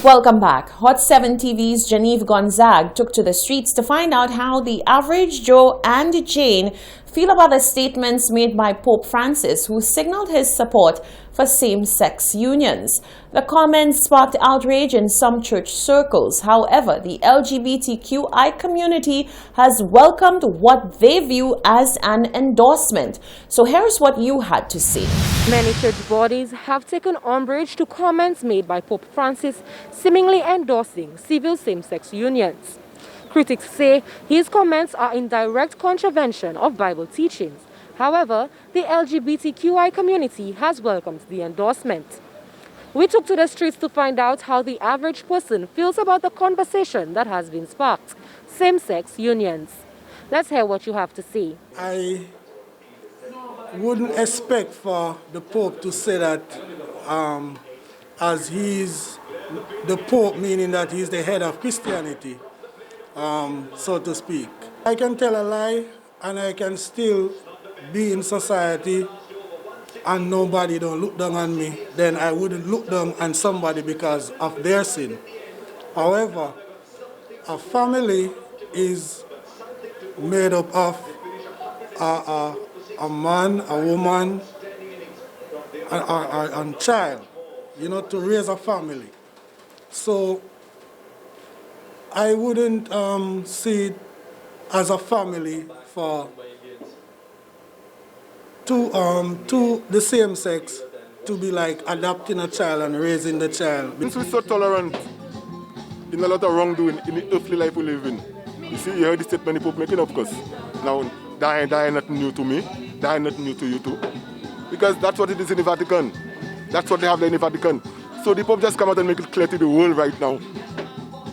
Welcome back. Hot 7 TV's Genevieve Gonzague took to the streets to find out how the average Joe and Jane feel about the statements made by Pope Francis, who signaled his support for same-sex unions. The comments sparked outrage in some church circles. However, the LGBTQI community has welcomed what they view as an endorsement. So here's what you had to say. Many church bodies have taken umbrage to comments made by Pope Francis seemingly endorsing civil same-sex unions. Critics say his comments are in direct contravention of Bible teachings. However, the LGBTQI community has welcomed the endorsement. We took to the streets to find out how the average person feels about the conversation that has been sparked, same-sex unions. Let's hear what you have to say. I wouldn't expect for the Pope to say that as he's the Pope, meaning that he's the head of Christianity, so to speak. I can tell a lie and I can still be in society and nobody don't look down on me, then I wouldn't look down on somebody because of their sin. However, a family is made up of a man, a woman, and child, to raise a family. So I wouldn't see it as a family for the same sex to be like adopting a child and raising the child. Since we're so tolerant in a lot of wrongdoing in the earthly life we live in, you see, you heard the statement the Pope making, of course. Now, that ain't nothing new to me, that ain't nothing new to you too. Because that's what it is in the Vatican. That's what they have there in the Vatican. So the Pope just come out and make it clear to the world right now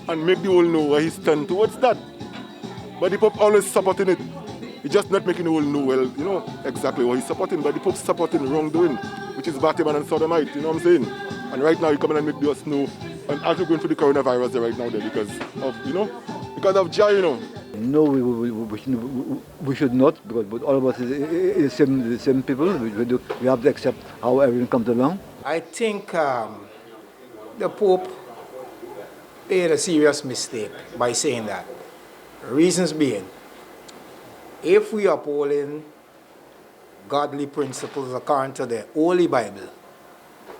and make the world know where he stands towards that. But the Pope always supporting it. He's just not making the world know, exactly what he's supporting, but the Pope's supporting wrongdoing, which is Batman and Sodomite, you know what I'm saying? And right now he come and make us know, and as we're going through the coronavirus right now there because of Jah, No, we should not, because all of us is the same people. We have to accept how everything comes along. I think the Pope made a serious mistake by saying that. Reasons being, if we are upholding godly principles according to the Holy Bible,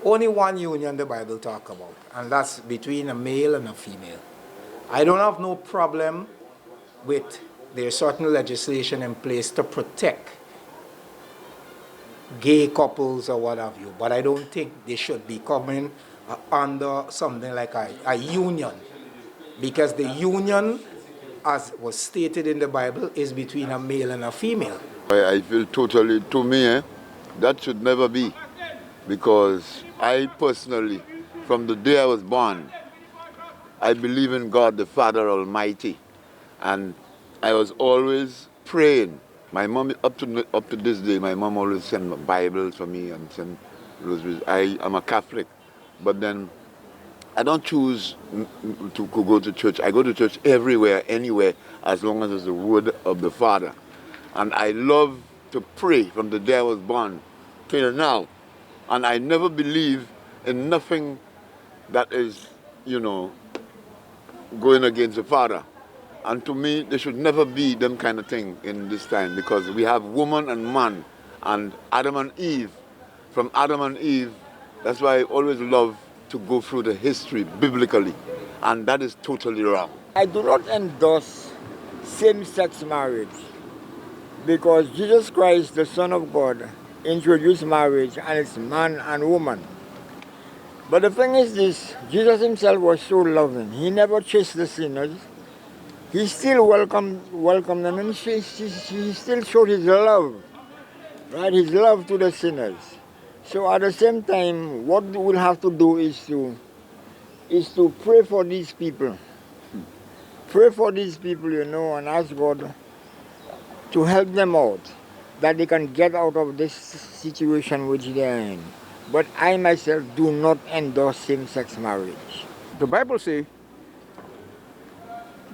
only one union the Bible talks about, and that's between a male and a female. I don't have no problem with there's certain legislation in place to protect gay couples or what have you, but I don't think they should be coming under something like a union, because the union, as was stated in the Bible, is between a male and a female. I feel totally, to me, that should never be, because I personally, from the day I was born, I believe in God the Father Almighty, and I was always praying. My mom, up to this day, my mom always sent Bibles for me and sent rosaries. I am a Catholic, but then I don't choose to go to church. I go to church everywhere, anywhere, as long as it's the word of the Father. And I love to pray from the day I was born till now. And I never believe in nothing that is, going against the Father. And to me, there should never be them kind of thing in this time, because we have woman and man and Adam and Eve. From Adam and Eve, that's why I always love to go through the history biblically, and that is totally wrong. I do not endorse same-sex marriage, because Jesus Christ, the Son of God, introduced marriage, and it's man and woman. But the thing is this, Jesus himself was so loving. He never chased the sinners. He still welcomed them, and he still showed his love, right? His love to the sinners. So at the same time, what we'll have to do is to pray for these people. Pray for these people, and ask God to help them out, that they can get out of this situation which they are in. But I myself do not endorse same-sex marriage. The Bible says,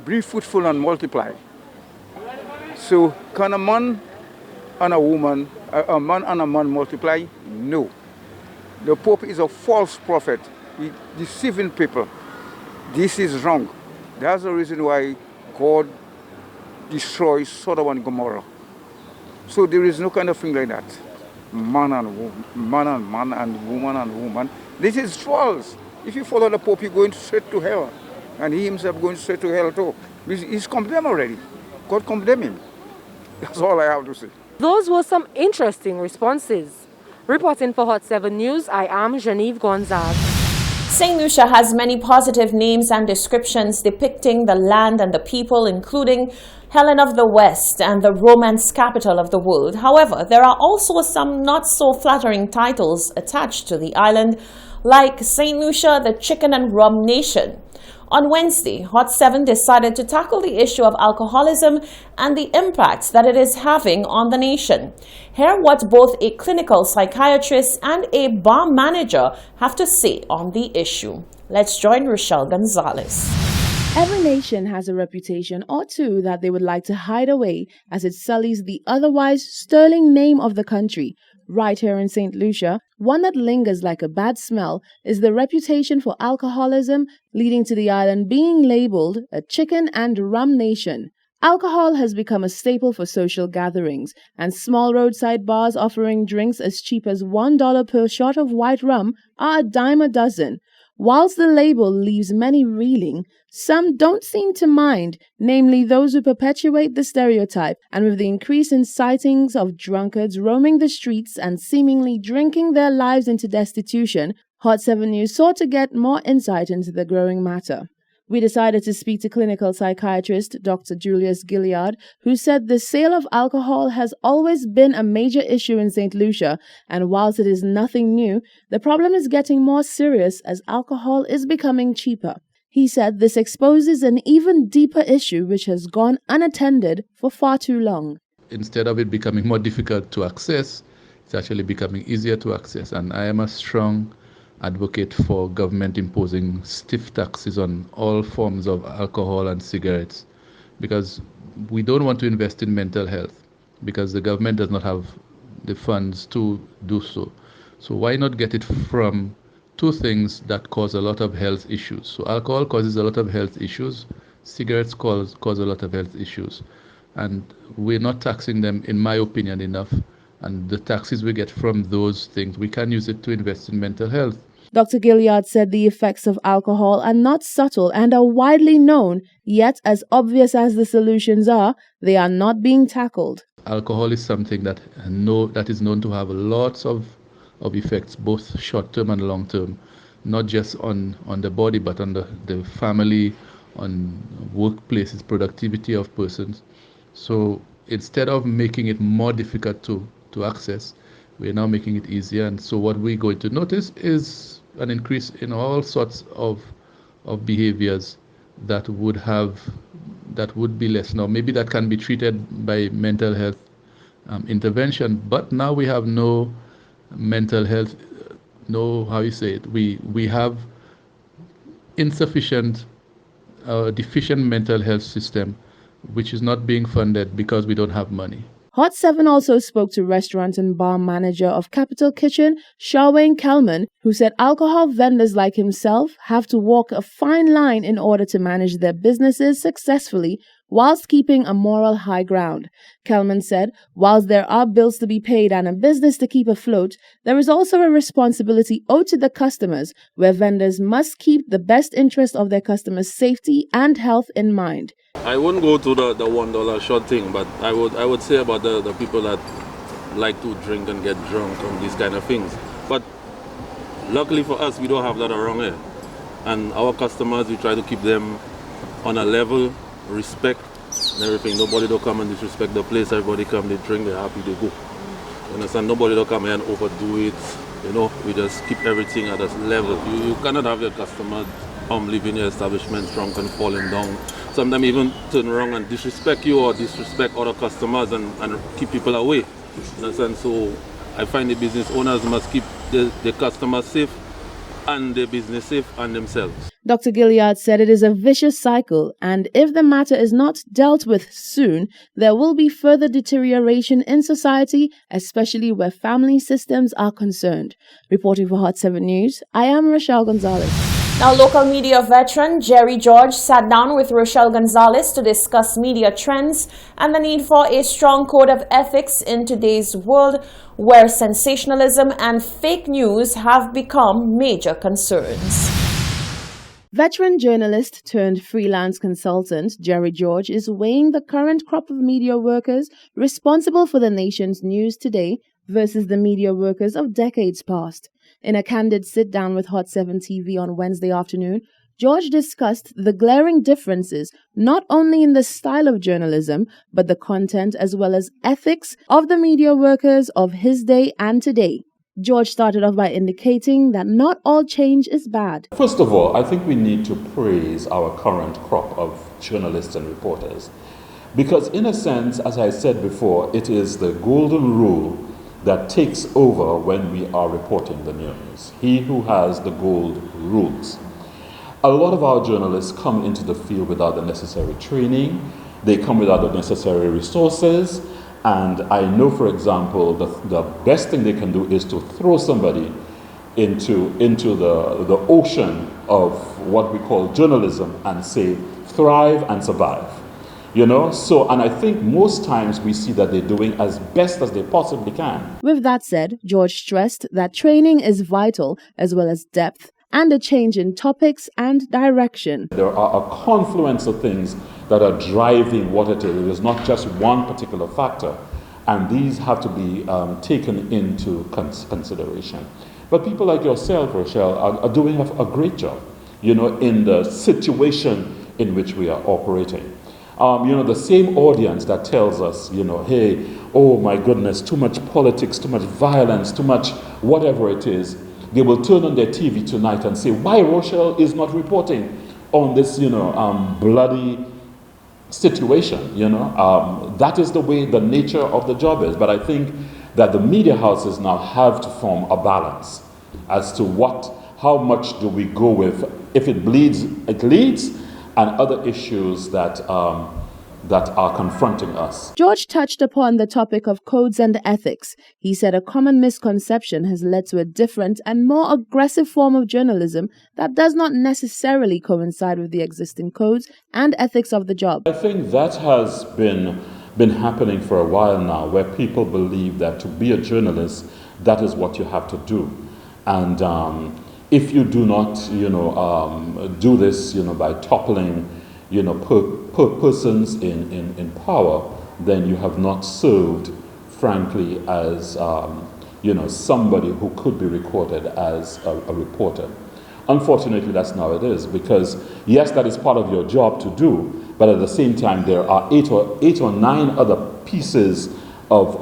be fruitful and multiply. So can a man and a woman, a man and a man multiply? No. The Pope is a false prophet. He's deceiving people. This is wrong. That's the reason why God destroys Sodom and Gomorrah. So there is no kind of thing like that. Man and woman. This is false. If you follow the Pope, you're going straight to hell. And he himself going straight to hell too. He's condemned already. God condemned him. That's all I have to say. Those were some interesting responses. Reporting for Hot 7 News, I am Genevieve Gonzague. St. Lucia has many positive names and descriptions depicting the land and the people, including Helen of the West and the Romance capital of the world. However, there are also some not so flattering titles attached to the island, like St. Lucia, the Chicken and Rum Nation. On Wednesday, Hot 7 decided to tackle the issue of alcoholism and the impact that it is having on the nation. Hear what both a clinical psychiatrist and a bar manager have to say on the issue. Let's join Rochelle Gonzalez. Every nation has a reputation or two that they would like to hide away as it sullies the otherwise sterling name of the country. Right here in St. Lucia, one that lingers like a bad smell is the reputation for alcoholism, leading to the island being labeled a chicken and rum nation. Alcohol has become a staple for social gatherings, and small roadside bars offering drinks as cheap as $1 per shot of white rum are a dime a dozen. Whilst the label leaves many reeling, some don't seem to mind, namely those who perpetuate the stereotype, and with the increase in sightings of drunkards roaming the streets and seemingly drinking their lives into destitution, Hot 7 News sought to get more insight into the growing matter. We decided to speak to clinical psychiatrist Dr. Julius Gilliard, who said the sale of alcohol has always been a major issue in St. Lucia, and whilst it is nothing new, the problem is getting more serious as alcohol is becoming cheaper. He said this exposes an even deeper issue which has gone unattended for far too long. Instead of it becoming more difficult to access, it's actually becoming easier to access, and I am a strong advocate for government imposing stiff taxes on all forms of alcohol and cigarettes, because we don't want to invest in mental health because the government does not have the funds to do so. So why not get it from two things that cause a lot of health issues? So alcohol causes a lot of health issues, cigarettes cause a lot of health issues, and we're not taxing them, in my opinion, enough. And the taxes we get from those things, we can use it to invest in mental health. Dr. Gilliard said the effects of alcohol are not subtle and are widely known, yet as obvious as the solutions are, they are not being tackled. Alcohol is something that is known to have lots of effects, both short-term and long-term, not just on the body, but on the family, on workplaces, productivity of persons. So instead of making it more difficult to access, we're now making it easier. And so what we're going to notice is an increase in all sorts of behaviors that would be less. Now, maybe that can be treated by mental health intervention, but now we have no mental health, we have insufficient, deficient mental health system, which is not being funded because we don't have money. Hot 7 also spoke to restaurant and bar manager of Capital Kitchen, Shawayne Kelman, who said alcohol vendors like himself have to walk a fine line in order to manage their businesses successfully whilst keeping a moral high ground. Kelman said, whilst there are bills to be paid and a business to keep afloat, there is also a responsibility owed to the customers, where vendors must keep the best interest of their customers' safety and health in mind. I wouldn't go to the $1 shot thing, but I would say about the people that like to drink and get drunk and these kind of things. But luckily for us, we don't have that around here. And our customers, we try to keep them on a level, respect and everything. Nobody don't come and disrespect the place. Everybody come, they drink, they're happy, they go. You understand? Nobody don't come here and overdo it. You know, we just keep everything at a level. You cannot have your customers leaving your establishment drunk and falling down. Sometimes even turn around and disrespect you or disrespect other customers and keep people away. You understand? So I find the business owners must keep the customers safe and their business safe and themselves. Dr. Gilliard said it is a vicious cycle, and if the matter is not dealt with soon, there will be further deterioration in society, especially where family systems are concerned. Reporting for Hot 7 News, I am Rochelle Gonzalez. Now, local media veteran Jerry George sat down with Rochelle Gonzalez to discuss media trends and the need for a strong code of ethics in today's world where sensationalism and fake news have become major concerns. Veteran journalist turned freelance consultant Jerry George is weighing the current crop of media workers responsible for the nation's news today versus the media workers of decades past. In a candid sit-down with Hot 7 TV on Wednesday afternoon, George discussed the glaring differences not only in the style of journalism, but the content as well as ethics of the media workers of his day and today. George started off by indicating that not all change is bad. First of all, I think we need to praise our current crop of journalists and reporters. Because in a sense, as I said before, it is the golden rule that takes over when we are reporting the news. He who has the gold rules. A lot of our journalists come into the field without the necessary training. They come without the necessary resources. And I know, for example, the best thing they can do is to throw somebody into the ocean of what we call journalism and say, thrive and survive. You know, and I think most times we see that they're doing as best as they possibly can. With that said, George stressed that training is vital as well as depth and a change in topics and direction. There are a confluence of things that are driving what it is. It is not just one particular factor, and these have to be taken into consideration. But people like yourself, Rochelle, are doing a great job, you know, in the situation in which we are operating. You know, the same audience that tells us, you know, hey, oh my goodness, too much politics, too much violence, too much whatever it is, they will turn on their TV tonight and say, why Rochelle is not reporting on this, you know, bloody situation, you know. That is the way, the nature of the job is. But I think that the media houses now have to form a balance as to how much do we go with. If it bleeds, it leads, and other issues that are confronting us. George touched upon the topic of codes and ethics. He said a common misconception has led to a different and more aggressive form of journalism that does not necessarily coincide with the existing codes and ethics of the job. I think that has been happening for a while now, where people believe that to be a journalist, that is what you have to do. And if you do not, you know, do this, you know, by toppling, you know, persons in power, then you have not served, frankly, as, you know, somebody who could be recorded as a reporter. Unfortunately, that's not how it is, because yes, that is part of your job to do, but at the same time, there are eight or nine other pieces of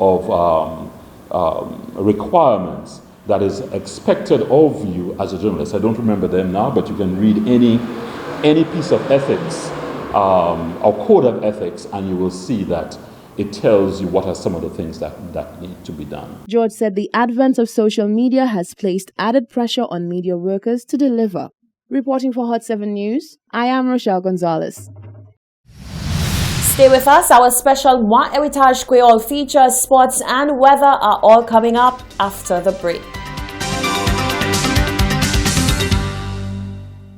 requirements that is expected of you as a journalist. I don't remember them now, but you can read any piece of ethics or code of ethics, and you will see that it tells you what are some of the things that need to be done. George said the advent of social media has placed added pressure on media workers to deliver. Reporting for Hot 7 News, I am Rochelle Gonzalez. Stay with us. Our special Moi Heritage Creole features, sports and weather are all coming up after the break.